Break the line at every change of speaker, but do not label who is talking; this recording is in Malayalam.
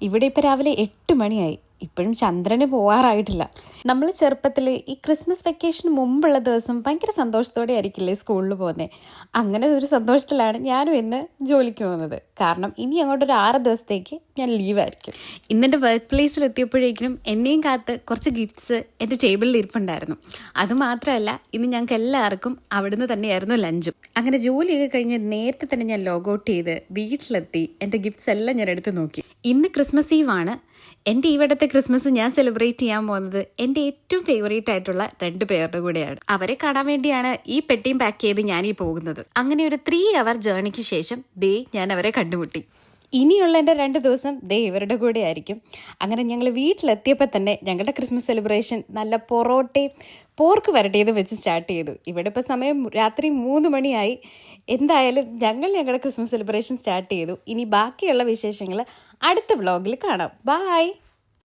ഇവിടെ ഇപ്പോൾ രാവിലെ 8 മണിയായി. ഇപ്പോഴും ചന്ദ്രന് പോകാറായിട്ടില്ല. നമ്മൾ ചെറുപ്പത്തിൽ ഈ ക്രിസ്മസ് വെക്കേഷന് മുമ്പുള്ള ദിവസം ഭയങ്കര സന്തോഷത്തോടെ ആയിരിക്കില്ലേ സ്കൂളിൽ പോകുന്നത്. അങ്ങനെ ഒരു സന്തോഷത്തിലാണ് ഞാനും ഇന്ന് ജോലിക്ക് പോകുന്നത്. കാരണം ഇനി അങ്ങോട്ടൊരു 6 ദിവസത്തേക്ക് ഞാൻ ലീവായിരിക്കും. ഇന്നെൻ്റെ വർക്ക് പ്ലേസിൽ എത്തിയപ്പോഴേക്കും എന്നെയും കാത്ത് കുറച്ച് ഗിഫ്റ്റ്സ് എൻ്റെ ടേബിളിൽ ഇരിപ്പുണ്ടായിരുന്നു. അതുമാത്രമല്ല, ഇന്ന് ഞങ്ങൾക്ക് എല്ലാവർക്കും അവിടുന്ന് തന്നെയായിരുന്നു ലഞ്ചും. അങ്ങനെ ജോലിയൊക്കെ കഴിഞ്ഞ് നേരത്തെ തന്നെ ഞാൻ ലോഗൗട്ട് ചെയ്ത് വീട്ടിലെത്തി എൻ്റെ ഗിഫ്റ്റ്സ് എല്ലാം ഞാൻ എടുത്ത് നോക്കി. ഇന്ന് ക്രിസ്മസ് ഈവാണ്. എൻ്റെ ഇവിടുത്തെ ക്രിസ്മസ് ഞാൻ സെലിബ്രേറ്റ് ചെയ്യാൻ പോകുന്നത് എൻ്റെ ഏറ്റവും ഫേവറേറ്റ് ആയിട്ടുള്ള 2 പേരുടെ കൂടെയാണ്. അവരെ കാണാൻ വേണ്ടിയാണ് ഈ പെട്ടിയും പാക്ക് ചെയ്ത് ഞാനീ പോകുന്നത്. അങ്ങനെ ഒരു 3 അവർ ജേർണിക്ക് ശേഷം ഞാൻ അവരെ കണ്ടുമുട്ടി. ഇനിയുള്ള എൻ്റെ 2 ദിവസം ഇവരുടെ കൂടെ ആയിരിക്കും. അങ്ങനെ ഞങ്ങൾ വീട്ടിലെത്തിയപ്പോൾ തന്നെ ഞങ്ങളുടെ ക്രിസ്മസ് സെലിബ്രേഷൻ നല്ല പൊറോട്ടയും പോർക്ക് വരട്ടിയതും വെച്ച് സ്റ്റാർട്ട് ചെയ്തു. ഇവിടെ ഇപ്പോൾ സമയം രാത്രി 3 മണിയായി. എന്തായാലും ഞങ്ങളുടെ ക്രിസ്മസ് സെലിബ്രേഷൻ സ്റ്റാർട്ട് ചെയ്തു. ഇനി ബാക്കിയുള്ള വിശേഷങ്ങൾ അടുത്ത വ്ളോഗിൽ കാണാം. ബൈ.